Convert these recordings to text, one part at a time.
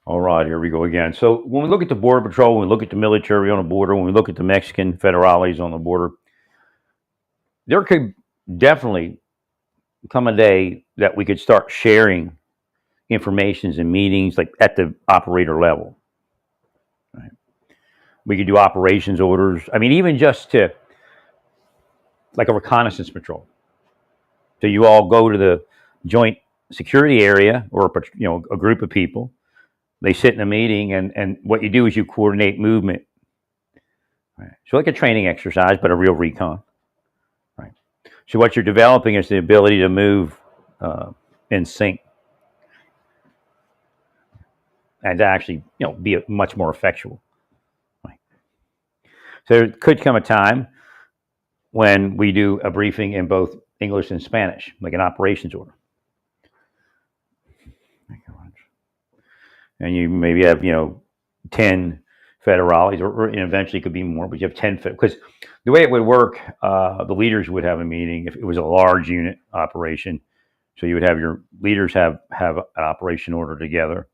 All right, here we go again. So when we look at the Border Patrol, when we look at the military on the border, when we look at the Mexican federales on the border, there could definitely come a day that we could start sharing informations and meetings like at the operator level. Right? We could do operations orders. I mean, even just to like a reconnaissance patrol. So you all go to the joint security area or a group of people. They sit in a meeting, and what you do is you coordinate movement. Right? So like a training exercise, but a real recon. Right? So what you're developing is the ability to move in sync and to actually be much more effectual. Right? So there could come a time when we do a briefing in both English and Spanish, like an operations order. And you maybe have 10 federales, or eventually it could be more, but you have 10 because the way it would work, the leaders would have a meeting if it was a large unit operation. So you would have your leaders have an operation order together,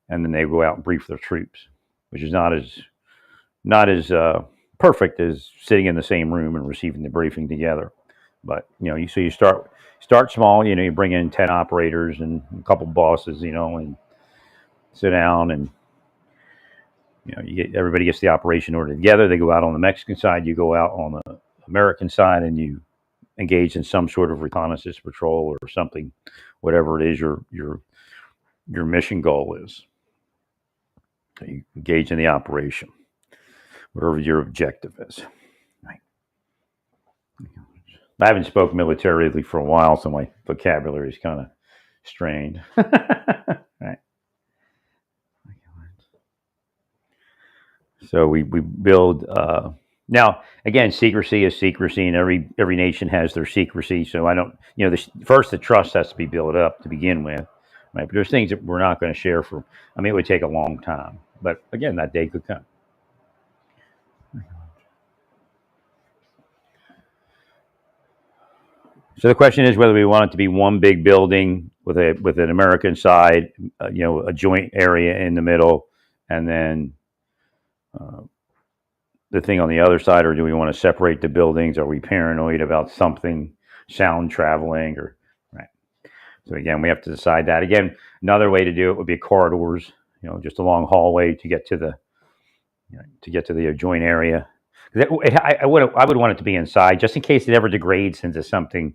and then they go out and brief their troops, which is not as perfect as sitting in the same room and receiving the briefing together. But you start small. You bring in 10 operators and a couple bosses, and sit down, and everybody gets the operation order together. They go out on the Mexican side, you go out on the American side, and you engage in some sort of reconnaissance patrol or something, whatever it is your mission goal is. So you engage in the operation, whatever your objective is. Right. I haven't spoken militarily for a while, so my vocabulary is kind of strained. Right. So we build. Now, again, secrecy is secrecy, and every nation has their secrecy. So I don't, first the trust has to be built up to begin with, right? But there's things that we're not going to share for. I mean, it would take a long time, but again, that day could come. So the question is whether we want it to be one big building with an American side, a joint area in the middle, and then uh, the thing on the other side, or do we want to separate the buildings? Are we paranoid about something, sound traveling, or right? So again, we have to decide that. Again, another way to do it would be corridors, just a long hallway to get to the joint area. I would want it to be inside, just in case it ever degrades into something.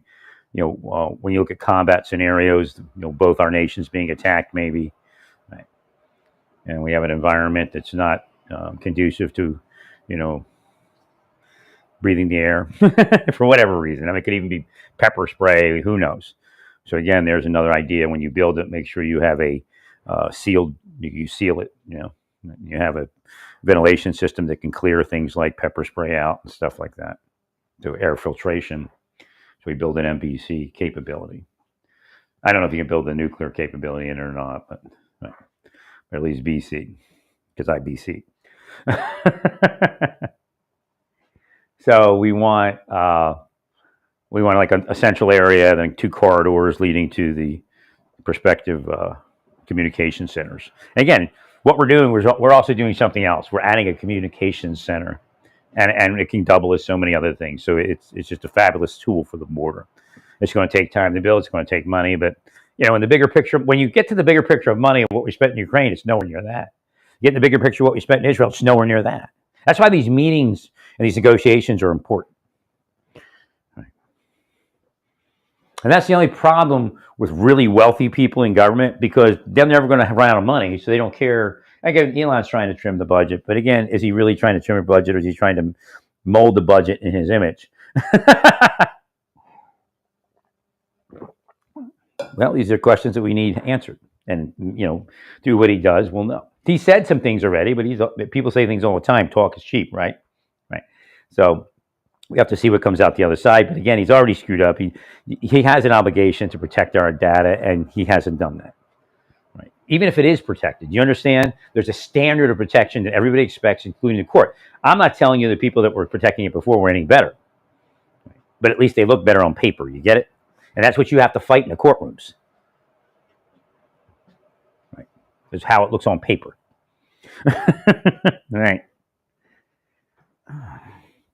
When you look at combat scenarios, both our nations being attacked, maybe, right? And we have an environment that's not conducive to, you know, breathing the air for whatever reason. I mean, it could even be pepper spray. Who knows? So again, there's another idea. When you build it, make sure you have a sealed. You seal it. You have a ventilation system that can clear things like pepper spray out and stuff like that. So air filtration. So we build an MBC capability. I don't know if you can build the nuclear capability in it or not, but at least BC, because I BC. So we want like a central area, then two corridors leading to the prospective communication centers. And again, what we're doing, we're also doing something else. We're adding a communications center, and it can double as so many other things. So it's just a fabulous tool for the border. It's going to take time to build. It's going to take money, but in the bigger picture, when you get to the bigger picture of money of what we spent in Ukraine, it's nowhere near that. You get in the bigger picture of what we spent in Israel, it's nowhere near that. That's why these meetings and these negotiations are important. And that's the only problem with really wealthy people in government, because they're never going to run out of money, so they don't care. Again, Elon's trying to trim the budget, but again, is he really trying to trim the budget, or is he trying to mold the budget in his image? Well, these are questions that we need answered, and through what he does, we'll know. He said some things already, but people say things all the time. Talk is cheap, right? Right. So we have to see what comes out the other side. But again, he's already screwed up. He has an obligation to protect our data, and he hasn't done that. Right? Even if it is protected, you understand? There's a standard of protection that everybody expects, including the court. I'm not telling you the people that were protecting it before were any better, but at least they look better on paper. You get it? And that's what you have to fight in the courtrooms. Right? is how it looks on paper. Right.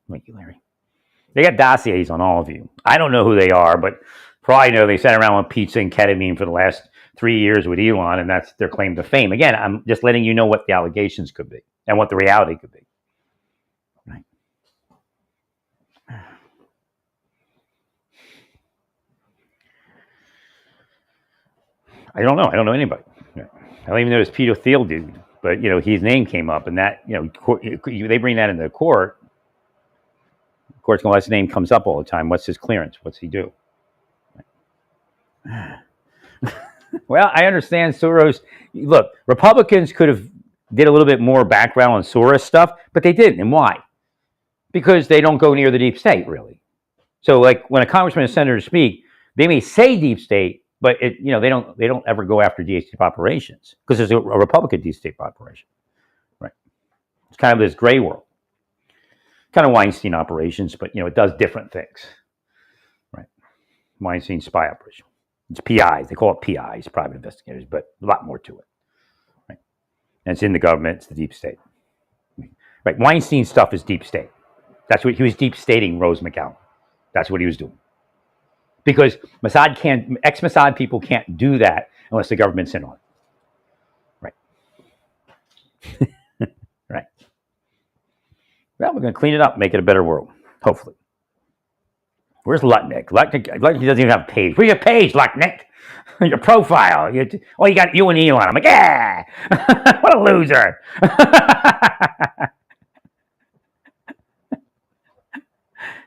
Thank you, Larry. They got dossiers on all of you. I don't know who they are, but for all I know, they sat around with pizza and ketamine for the last 3 years with Elon, and that's their claim to fame. Again, I'm just letting you know what the allegations could be and what the reality could be. Right. I don't know. I don't know anybody. I don't even know this Peter Thiel dude, but his name came up, and that they bring that into the court. Of course, unless his name comes up all the time, what's his clearance? What's he do? Well, I understand Soros. Look, Republicans could have did a little bit more background on Soros stuff, but they didn't. And why? Because they don't go near the deep state, really. So, like when a congressman and senator speak, they may say deep state, but they don't ever go after deep state operations because there's a Republican deep state operation, right? It's kind of this gray world, kind of Weinstein operations, but it does different things, right? Weinstein spy operation. It's PIs. They call it PIs, private investigators, but a lot more to it, right? And it's in the government. It's the deep state, right? Weinstein stuff is deep state. That's what he was deep stating. Rose McGowan. That's what he was doing. Because ex-Mossad people can't do that unless the government's in on it. Right. Right. Well, we're going to clean it up, make it a better world, hopefully. Where's Lutnick? Lutnick doesn't even have a page. Where's your page, Lutnick? Your profile. You got you and Elon. I'm like, yeah. What a loser.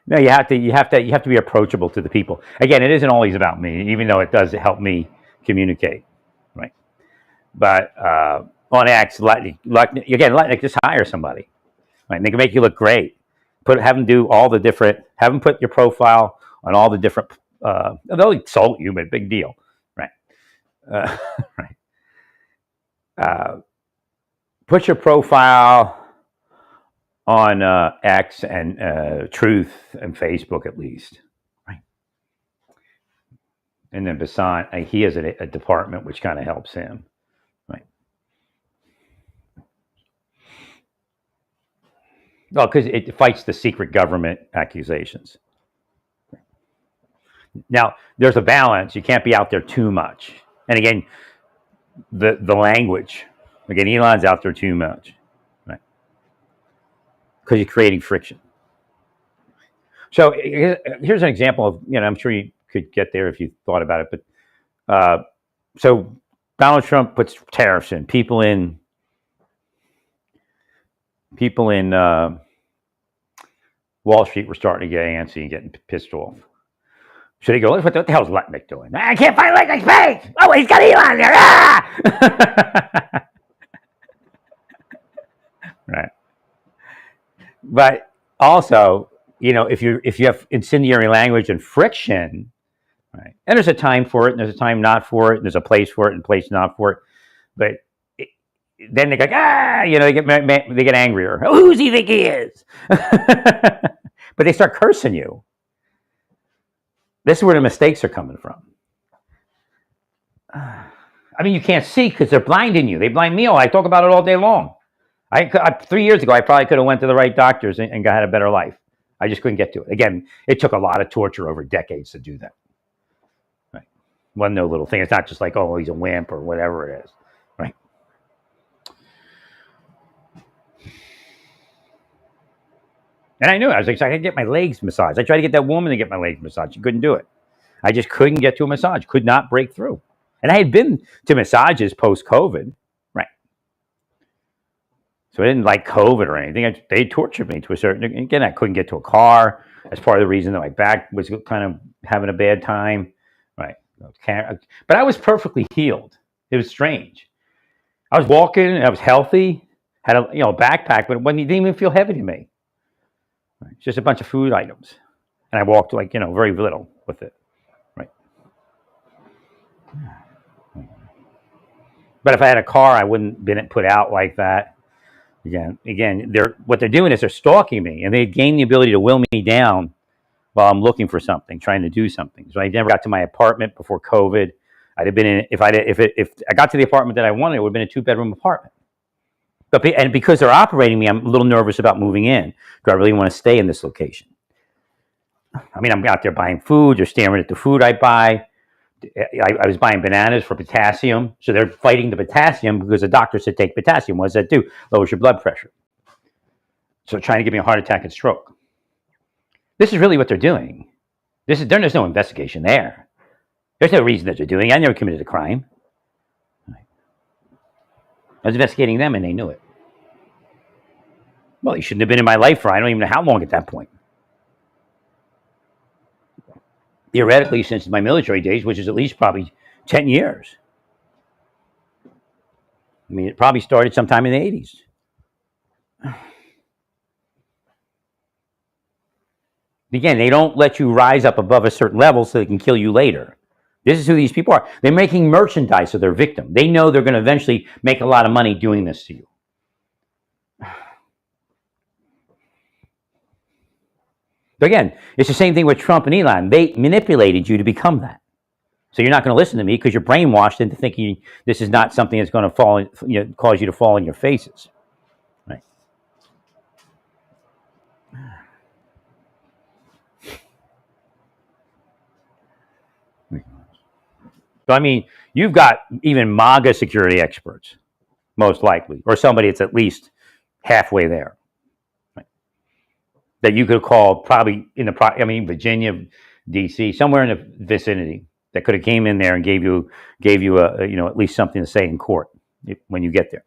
No, you have to be approachable to the people. Again, it isn't always about me, even though it does help me communicate, right? But on X, Lutnick, just hire somebody, right? And they can make you look great. Have them put your profile on all the different. They'll insult you, but big deal, right? Right. Put your profile on X and Truth and Facebook at least, right? And then Basant, he has a department which kind of helps him, right? Well, because it fights the secret government accusations. Now, there's a balance. You can't be out there too much. And again, the language. Again, Elon's out there too much. Because you're creating friction. So here's an example of, I'm sure you could get there if you thought about it, but so Donald Trump puts tariffs in. People in Wall Street were starting to get antsy and getting pissed off. So they go, what the hell's Lutnick doing? I can't find Lutnick's page. Oh, he's got Elon there. Ah! Right. But also, if you have incendiary language and friction, right? And there's a time for it, and there's a time not for it, and there's a place for it and a place not for it. But then they go, they get angrier. Oh, who does he think he is? But they start cursing you. This is where the mistakes are coming from. I mean, you can't see because they're blinding you. They blind me. I talk about it all day long. 3 years ago, I probably could have went to the right doctors and had a better life. I just couldn't get to it. Again, it took a lot of torture over decades to do that. Right? Wasn't no little thing. It's not just like, oh, he's a wimp or whatever it is. Right? And I knew it. I was like, I could get my legs massaged. I tried to get that woman to get my legs massaged. She couldn't do it. I just couldn't get to a massage. Could not break through. And I had been to massages post-COVID. So I didn't like COVID or anything. They tortured me to a certain. Again, I couldn't get to a car. That's part of the reason that my back was kind of having a bad time, right? But I was perfectly healed. It was strange. I was walking. I was healthy. Had a backpack, but it didn't even feel heavy to me. Right? Just a bunch of food items, and I walked very little with it, right? But if I had a car, I wouldn't have been put out like that. Again, what they're doing is they're stalking me, and they gain the ability to will me down while I'm looking for something, trying to do something. So I never got to my apartment before COVID. I'd have been in if I got to the apartment that I wanted, it would have been a 2-bedroom apartment. And because they're operating me, I'm a little nervous about moving in. Do I really want to stay in this location? I mean, I'm out there buying food. They're staring at the food I buy. I was buying bananas for potassium. So they're fighting the potassium because the doctor said take potassium. What does that do? Lowers your blood pressure. So trying to give me a heart attack and stroke. This is really what they're doing. There's no investigation there. There's no reason that they're doing it. I never committed a crime. I was investigating them and they knew it. Well, you shouldn't have been in my life for I don't even know how long at that point. Theoretically, since my military days, which is at least probably 10 years. I mean, it probably started sometime in the 80s. Again, they don't let you rise up above a certain level so they can kill you later. This is who these people are. They're making merchandise of their victim. They know they're going to eventually make a lot of money doing this to you. But again, it's the same thing with Trump and Elon. They manipulated you to become that. So you're not going to listen to me because you're brainwashed into thinking this is not something that's going to cause you to fall on your faces. Right. So, I mean, you've got even MAGA security experts, most likely, or somebody that's at least halfway there. Right. That you could call probably Virginia, D.C., somewhere in the vicinity that could have came in there and gave you at least something to say in court when you get there.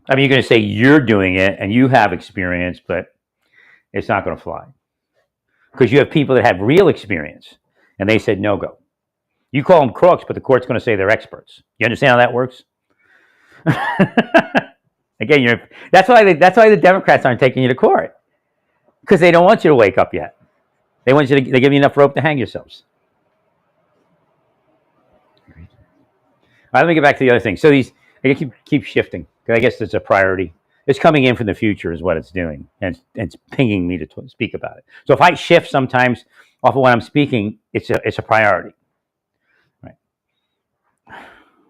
I mean, you're going to say you're doing it and you have experience, but it's not going to fly because you have people that have real experience and they said no go. You call them crooks, but the court's going to say they're experts. You understand how that works? Again, that's why the Democrats aren't taking you to court because they don't want you to wake up yet. They give you enough rope to hang yourselves. All right, let me get back to the other thing. So I keep shifting because I guess it's a priority. It's coming in from the future is what it's doing, and it's pinging me to speak about it. So if I shift sometimes off of what I'm speaking, it's a priority.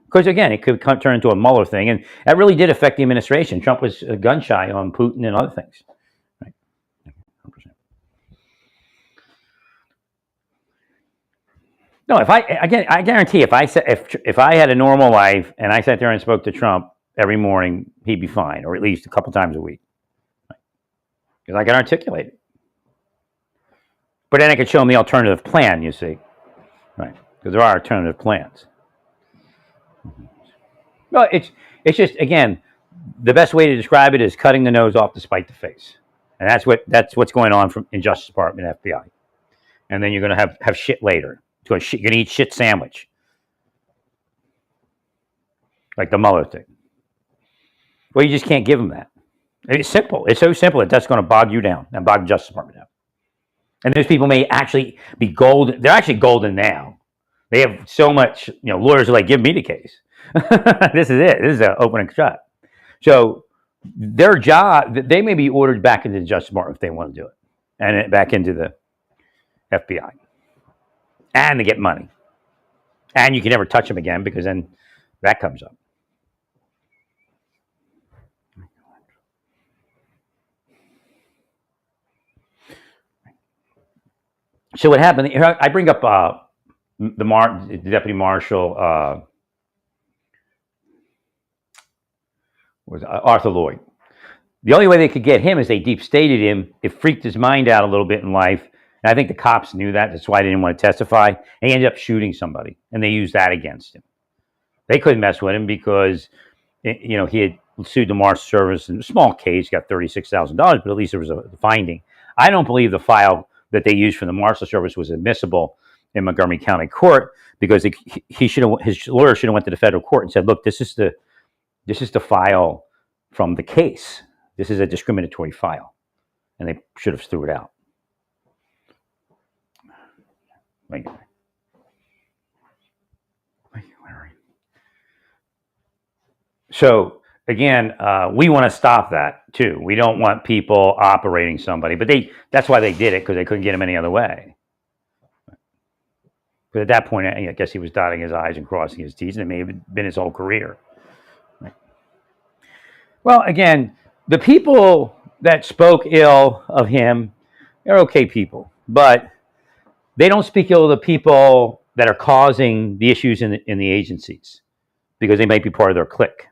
Because, again, it could turn into a Mueller thing. And that really did affect the administration. Trump was gun shy on Putin and other things. Right? 100%. No, I guarantee if I had a normal life and I sat there and spoke to Trump every morning, he'd be fine, or at least a couple times a week. Because I can articulate it. But then I could show him the alternative plan, you see. Right? Because there are alternative plans. No, it's just, again, the best way to describe it is cutting the nose off to spite the face, and that's what's going on in Justice Department, FBI, and then you're going to have shit later. You're going to eat shit sandwich, like the Mueller thing. Well, you just can't give them that. It's simple. It's so simple that that's going to bog you down and bog the Justice Department down. And those people may actually be golden. They're actually golden now. They have so much, lawyers are like, give me the case. This is it. This is an open and shut. So their job, they may be ordered back into the Justice Department if they want to do it, and back into the FBI, and they get money, and you can never touch them again because then that comes up. So what happened? I bring up the deputy marshal. Was Arthur Lloyd. The only way they could get him is they deep stated him. It freaked his mind out a little bit in life. And I think the cops knew that. That's why they didn't want to testify. And he ended up shooting somebody. And they used that against him. They couldn't mess with him because, he had sued the Marshal Service in a small case, got $36,000, but at least there was a finding. I don't believe the file that they used from the Marshal Service was admissible in Montgomery County Court because his lawyer should have went to the federal court and said, look, this is the file from the case. This is a discriminatory file. And they should have threw it out. Thank you, Larry. So, again, we want to stop that, too. We don't want people operating somebody. But that's why they did it, because they couldn't get him any other way. But at that point, I guess he was dotting his I's and crossing his T's, and it may have been his whole career. Right. Well, again, the people that spoke ill of him, they're okay people, but they don't speak ill of the people that are causing the issues in the agencies because they might be part of their clique.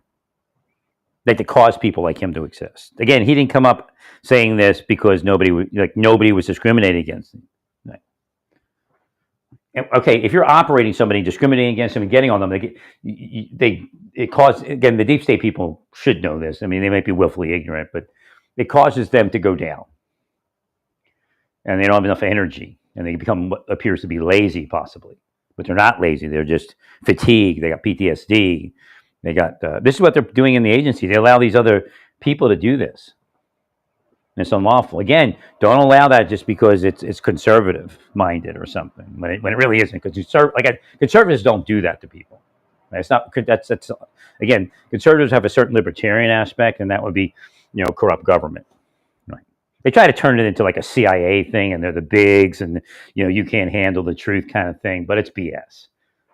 Like to cause people like him to exist. Again, he didn't come up saying this because nobody was discriminating against him. Right. Okay, if you're operating somebody, discriminating against them, and getting on them, it causes, again, the deep state people should know this. I mean, they might be willfully ignorant, but it causes them to go down, and they don't have enough energy, and they become what appears to be lazy, possibly. But they're not lazy; they're just fatigued. They got PTSD. They got this is what they're doing in the agency. They allow these other people to do this. And it's unlawful. Again, don't allow that just because it's conservative minded or something when it really isn't. Because conservatives don't do that to people. It's not that's again, conservatives have a certain libertarian aspect, and that would be corrupt government. Right? They try to turn it into like a CIA thing, and they're the bigs, and you can't handle the truth kind of thing. But it's BS.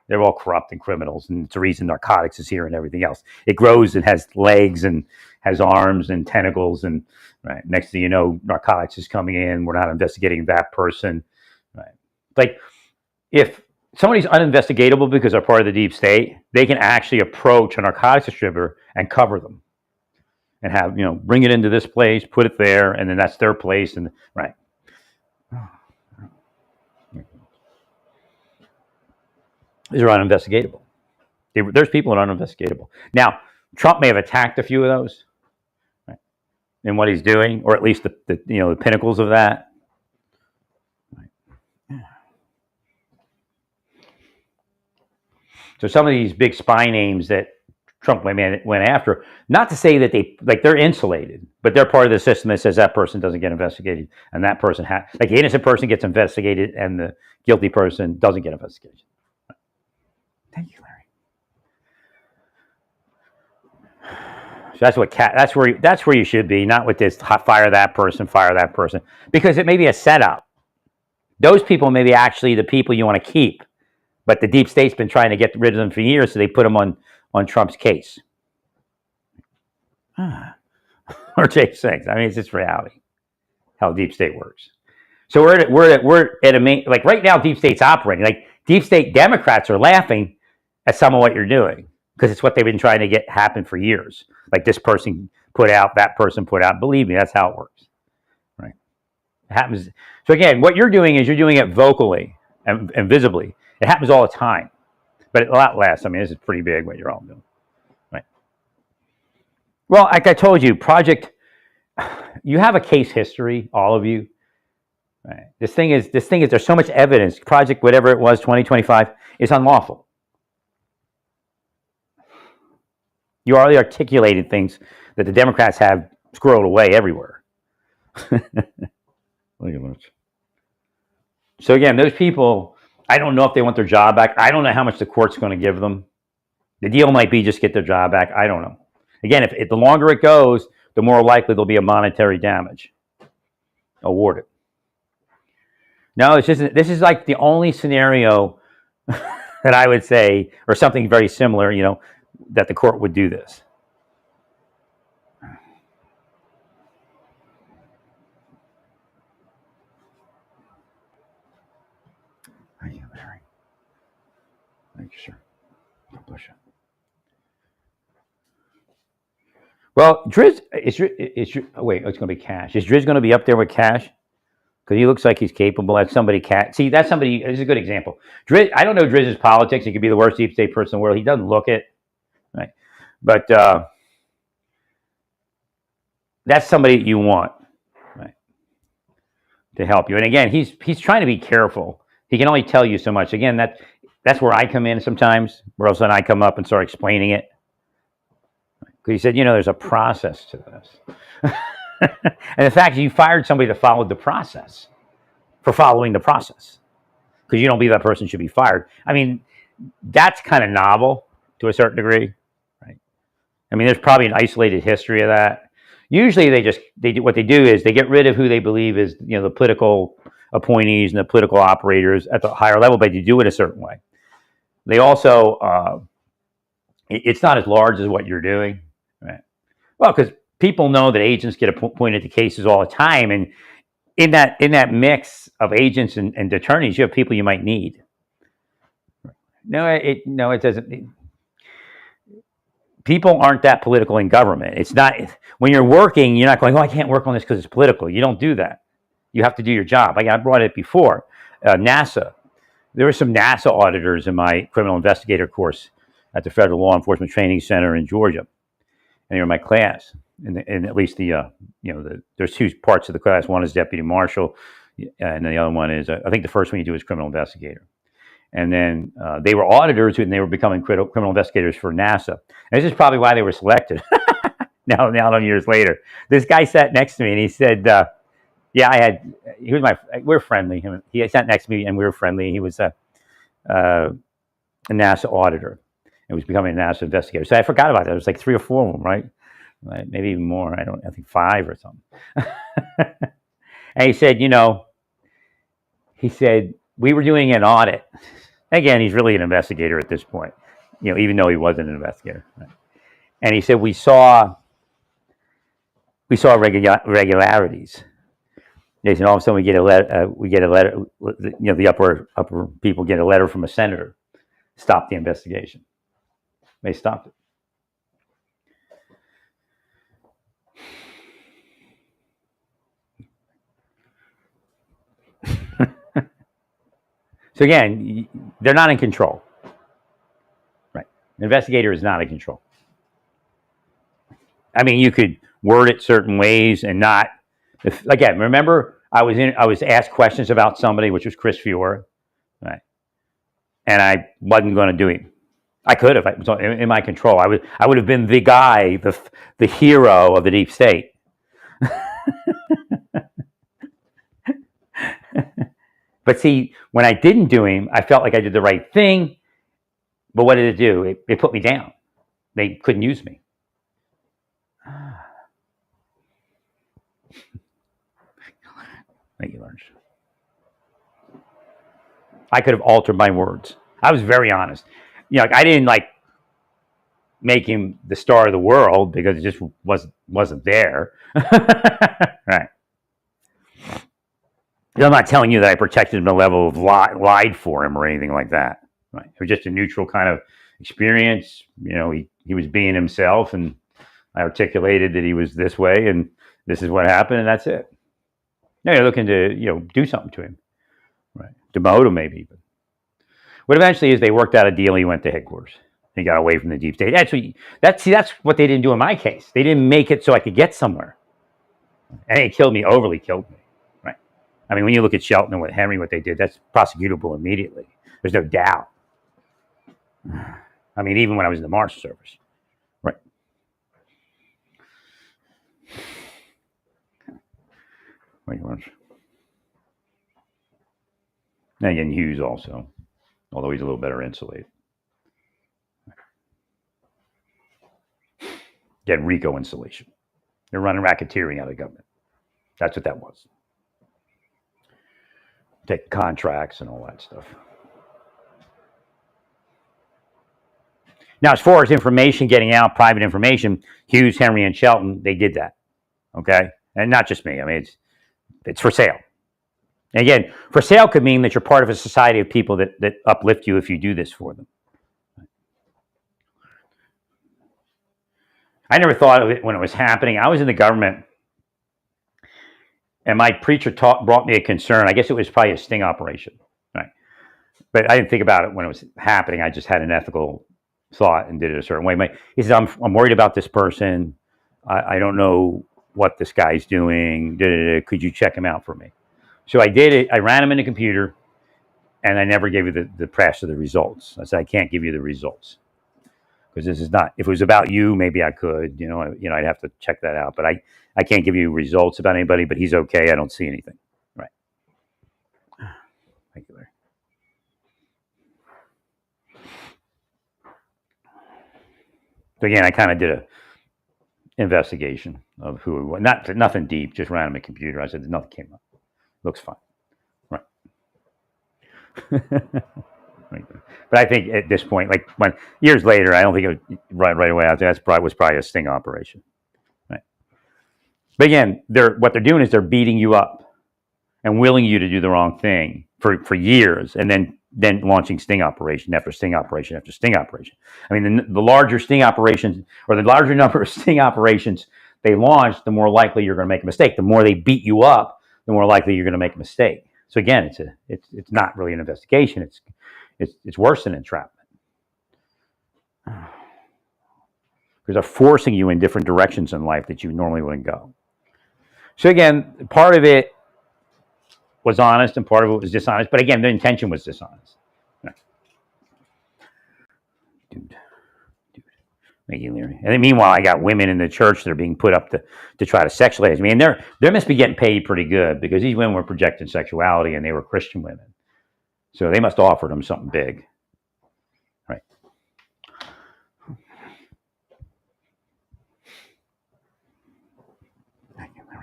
They're all corrupt and criminals, and it's the reason narcotics is here and everything else. It grows and has legs and has arms and tentacles, and right next thing you know, narcotics is coming in. We're not investigating that person. Right, like if somebody's uninvestigatable because they're part of the deep state, they can actually approach a narcotics distributor and cover them, and have bring it into this place, put it there, and then that's their place, and right. These are uninvestigatable. There's people that are uninvestigatable. Now, Trump may have attacked a few of those, right, in what he's doing, or at least the pinnacles of that. Right. So some of these big spy names that Trump went after, not to say that they're insulated, but they're part of the system that says that person doesn't get investigated, and that person the innocent person gets investigated, and the guilty person doesn't get investigated. Thank you, Larry. So that's where you should be, not with this fire that person, because it may be a setup. Those people may be actually the people you want to keep, but the deep state's been trying to get rid of them for years, so they put them on Trump's case. Or J6. I mean, it's just reality how the deep state works. So we're at a main, like right now, deep state's operating. Like deep state Democrats are laughing at some of what you're doing because it's what they've been trying to get happen for years. Like this person put out, that person put out. Believe me, that's how it works. Right? It happens. So again, what you're doing is you're doing it vocally and visibly. It happens all the time, but a lot less. I mean, this is pretty big what you're all doing. Right? Well, like I told you, you have a case history, all of you. Right. This thing is, there's so much evidence. Project, whatever it was, 2025 is unlawful. You already articulated things that the Democrats have squirreled away everywhere. Look at that. So again, those people, I don't know if they want their job back. I don't know how much the court's going to give them. The deal might be just get their job back. I don't know. Again, if the longer it goes, the more likely there'll be a monetary damage awarded. No, this is like the only scenario that I would say, or something very similar, that the court would do this. Thank you, Larry. Thank you, sir. God bless you. Well, Driz, it's going to be Cash. Is Driz going to be up there with Cash? Because he looks like he's capable. That's somebody. See, that's somebody. This is a good example. Driz, I don't know Driz's politics. He could be the worst deep state person in the world. He doesn't look it, right? But that's somebody that you want, right, to help you. And again, he's trying to be careful. He can only tell you so much. Again, that's where I come in sometimes. Where else then I come up and start explaining it. Because he said, there's a process to this. And the fact that you fired somebody that followed the process for following the process, because you don't believe that person should be fired. I mean, that's kind of novel to a certain degree, right? I mean, there's probably an isolated history of that. Usually, what they do is they get rid of who they believe is the political appointees and the political operators at the higher level, but you do it a certain way. They also, it's not as large as what you're doing, right? Well, because people know that agents get appointed to cases all the time, and in that mix of agents and attorneys, you have people you might need. No, it doesn't. People aren't that political in government. It's not, when you're working, you're not going, oh, I can't work on this because it's political. You don't do that. You have to do your job. I brought it before. NASA. There were some NASA auditors in my criminal investigator course at the Federal Law Enforcement Training Center in Georgia, and they were in my class. And at least there's two parts of the class. One is deputy marshal, and the other one is, I think the first one you do is criminal investigator. And then they were auditors, and they were becoming criminal investigators for NASA. And this is probably why they were selected. now, years later, this guy sat next to me, and he said, "Yeah, we're friendly." He sat next to me, and we were friendly. He was a NASA auditor, and was becoming a NASA investigator. So I forgot about that. It was like 3 or 4 of them, right? Maybe even more. I think 5 or something. And he said, we were doing an audit. Again, he's really an investigator at this point, even though he wasn't an investigator. Right? And he said, we saw irregularities. They said, all of a sudden we get a letter, the upper people get a letter from a senator, stop the investigation. They stopped it. So again, they're not in control, right? An investigator is not in control. I mean, you could word it certain ways and not. Again, remember, I was asked questions about somebody, which was Chris Fiore, right? And I wasn't going to do it. I could have. It was in my control. I would have been the guy, the hero of the deep state. But see, when I didn't do him, I felt like I did the right thing. But what did it do? It put me down. They couldn't use me. Thank you, Lawrence. I could have altered my words. I was very honest. I didn't make him the star of the world because it just wasn't there. Right. I'm not telling you that I protected him to the level of lied for him or anything like that. Right. It was just a neutral kind of experience. He was being himself, and I articulated that he was this way, and this is what happened, and that's it. Now you're looking to do something to him, right? Demote him maybe. But what eventually is they worked out a deal. He went to headquarters. He got away from the deep state. Actually, that's what they didn't do in my case. They didn't make it so I could get somewhere, and it overly killed me. I mean, when you look at Shelton and Henry, what they did, that's prosecutable immediately. There's no doubt. I mean, even when I was in the Marshal Service. Right. And again, Hughes also, although he's a little better insulated. Get RICO insulation. They're running racketeering out of the government. That's what that was. Take contracts and all that stuff. Now, as far as information getting out, private information, Hughes, Henry, and Shelton, they did that. Okay? And not just me. I mean, it's for sale. And again, for sale could mean that you're part of a society of people that uplift you if you do this for them. I never thought of it when it was happening. I was in the government, and my preacher brought me a concern. I guess it was probably a sting operation, right? But I didn't think about it when it was happening. I just had an ethical thought and did it a certain way. He said, I'm worried about this person. I don't know what this guy's doing. Could you check him out for me? So I did it. I ran him in the computer, and I never gave you the press of the results. I said, I can't give you the results. Because this is not, if it was about you, maybe I could, I'd have to check that out. But I can't give you results about anybody, but he's okay. I don't see anything. Right. Thank you, Larry. So again, I kind of did a investigation of who he was. Nothing deep, just ran on my computer. I said, nothing came up. Looks fine. But I think at this point, like when years later, I don't think it was right away. I think that's probably a sting operation. Right. But again, what they're doing is they're beating you up and willing you to do the wrong thing for years, and then launching sting operation after sting operation after sting operation. I mean, the larger sting operations, or the larger number of sting operations they launch, the more likely you're going to make a mistake. The more they beat you up, the more likely you're going to make a mistake. So again, it's not really an investigation. It's worse than entrapment, because they're forcing you in different directions in life that you normally wouldn't go. So again, part of it was honest and part of it was dishonest. But again, the intention was dishonest. Dude. And then meanwhile, I got women in the church that are being put up to try to sexualize me. And they must be getting paid pretty good, because these women were projecting sexuality and they were Christian women. So they must have offered them something big. Right.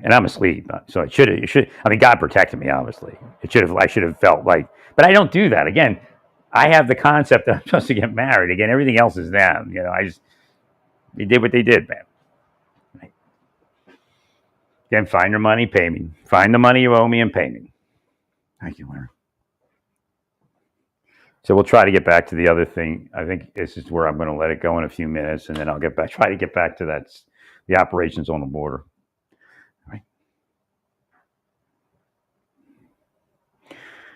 And I'm asleep, so it should. I mean, God protected me. Obviously, I should have felt like, but I don't do that. Again, I have the concept that I'm supposed to get married. Again, everything else is them. They did what they did, man. Right. Again, find your money, pay me. Find the money you owe me and pay me. Thank you, Larry. So we'll try to get back to the other thing. I think this is where I'm going to let it go in a few minutes, and then I'll try to get back to the operations on the border.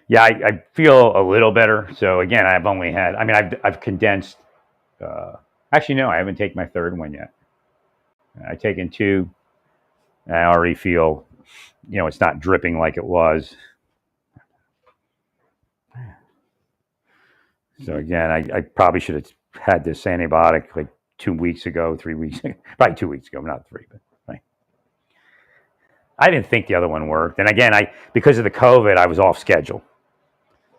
Yeah, I feel a little better. So again, I've condensed. Actually, no, I haven't taken my third one yet. I've taken 2. I already feel, it's not dripping like it was. So again, I probably should have had this antibiotic like 2 weeks ago, 3 weeks ago, probably 2 weeks ago, not 3, but right. I didn't think the other one worked. And again, because of the COVID, I was off schedule.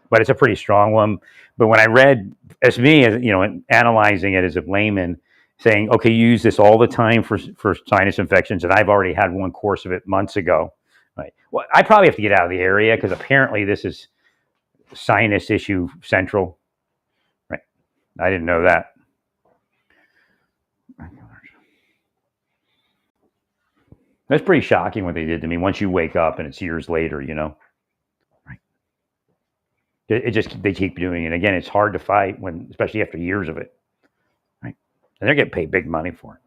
But it's a pretty strong one. But when I read, as analyzing it as a layman, saying, okay, you use this all the time for sinus infections, and I've already had one course of it months ago. Right. Well, I probably have to get out of the area, because apparently this is sinus issue central. Right. I didn't know that. That's pretty shocking what they did to me. Once you wake up and it's years later, Right. They keep doing it. Again, it's hard to fight especially after years of it. Right. And they're getting paid big money for it.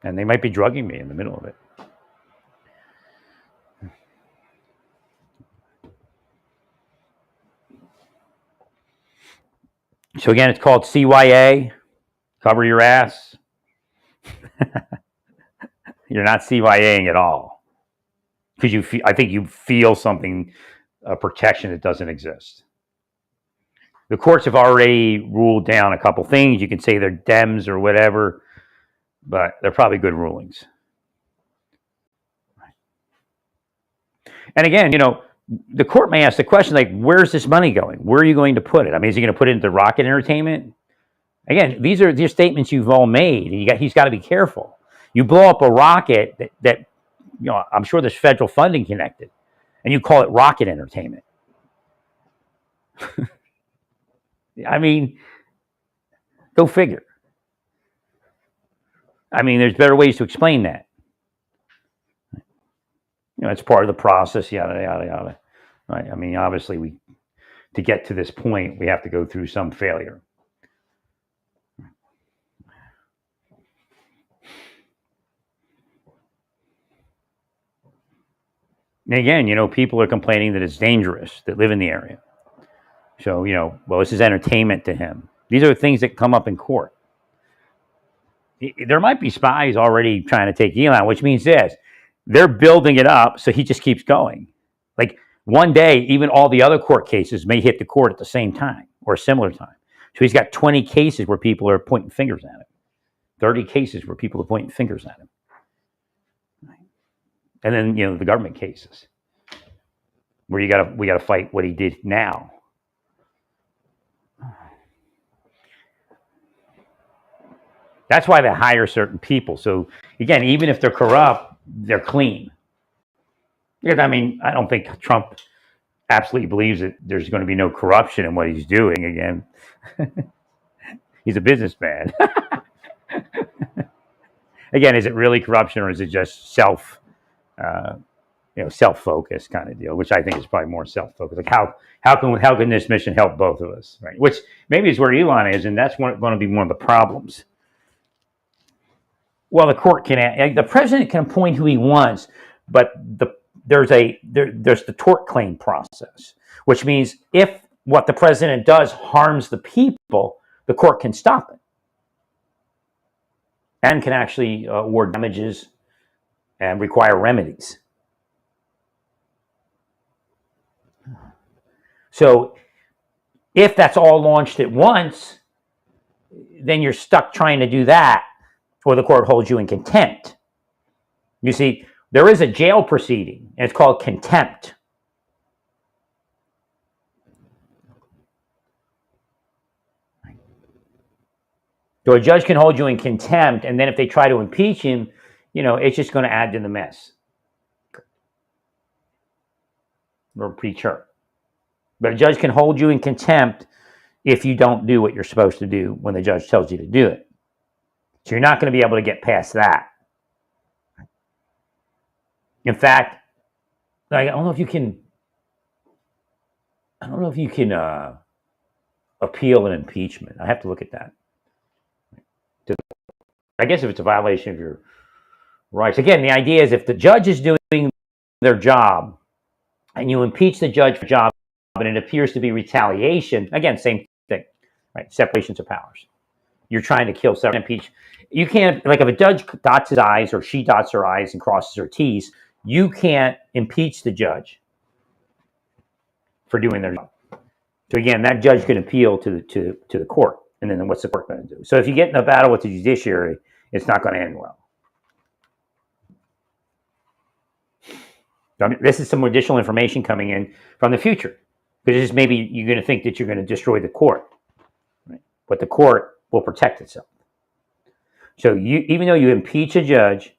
And they might be drugging me in the middle of it. So again, it's called CYA. Cover your ass. You're not CYAing at all, because I think you feel something, a protection that doesn't exist. The courts have already ruled down a couple things. You can say they're Dems or whatever, but they're probably good rulings. And again, the court may ask the question, like, where's this money going? Where are you going to put it? I mean, is he going to put it into Rocket Entertainment? Again, these are statements you've all made, and he's got to be careful. You blow up a rocket that I'm sure there's federal funding connected, and you call it Rocket Entertainment. I mean, go figure. I mean, there's better ways to explain that. It's part of the process, yada, yada, yada. Right? I mean, obviously, to get to this point, we have to go through some failure. And again, people are complaining that it's dangerous, that live in the area. So, well, this is entertainment to him. These are things that come up in court. There might be spies already trying to take Elon, which means this. They're building it up, so he just keeps going. Like, one day, even all the other court cases may hit the court at the same time or a similar time. So he's got 20 cases where people are pointing fingers at him. 30 cases where people are pointing fingers at him. And then, the government cases where we gotta fight what he did now. That's why they hire certain people. So again, even if they're corrupt, they're clean. Because I don't think Trump absolutely believes that there's going to be no corruption in what he's doing. Again, he's a businessman. Again, is it really corruption, or is it just uh, self-focused kind of deal? Which I think is probably more self-focused. Like how can this mission help both of us, right? Which maybe is where Elon is, and that's going to be one of the problems. Well, the president can appoint who he wants, but there's the tort claim process, which means if what the president does harms the people, the court can stop it and can actually award damages and require remedies. So if that's all launched at once, then you're stuck trying to do that, or the court holds you in contempt. You see, there is a jail proceeding, and it's called contempt. So a judge can hold you in contempt, and then if they try to impeach him, it's just going to add to the mess. Or premature. But a judge can hold you in contempt if you don't do what you're supposed to do when the judge tells you to do it. So you're not going to be able to get past that. In fact, I don't know if you can appeal an impeachment. I have to look at that. I guess if it's a violation of your rights. Again, the idea is if the judge is doing their job and you impeach the judge for job and it appears to be retaliation, again, same thing, right? Separations of powers. You're trying to kill, separate, impeach. You can't, like if a judge dots his I's or she dots her I's and crosses her T's, you can't impeach the judge for doing their job. So again, that judge can appeal to the court. And then what's the court going to do? So if you get in a battle with the judiciary, it's not going to end well. I mean, this is some additional information coming in from the future. Because maybe you're going to think that you're going to destroy the court. Right? But the court will protect itself. So even though you impeach a judge,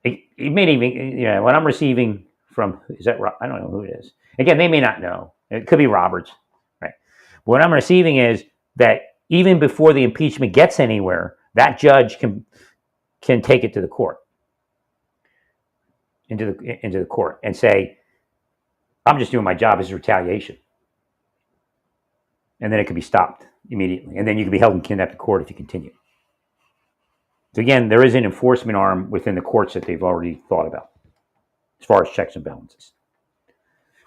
it may even, what I'm receiving from, I don't know who it is. Again, they may not know. It could be Roberts. Right? What I'm receiving is that even before the impeachment gets anywhere, that judge can take it to the court, into the court, and say, "I'm just doing my job as retaliation," and then it can be stopped immediately, and then you can be held in contempt of court if you continue. So again, there is an enforcement arm within the courts that they've already thought about, as far as checks and balances.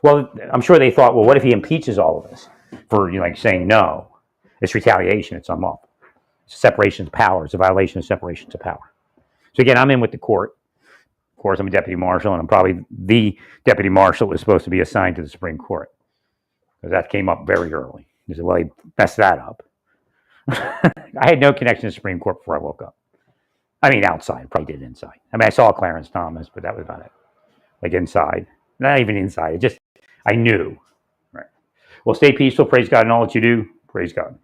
Well, I'm sure they thought, well, what if he impeaches all of us for saying no? It's retaliation. It's unlawful. It's separation of power. It's a violation of separation of power. So again, I'm in with the court. Of course, I'm a deputy marshal, and I'm probably the deputy marshal that was supposed to be assigned to the Supreme Court. Because that came up very early. He said, well, he messed that up. I had no connection to the Supreme Court before I woke up. I mean, outside. Probably did inside. I mean, I saw Clarence Thomas, but that was about it. Like inside. Not even inside. I knew. Right. Well, stay peaceful. Praise God in all that you do. Praise God.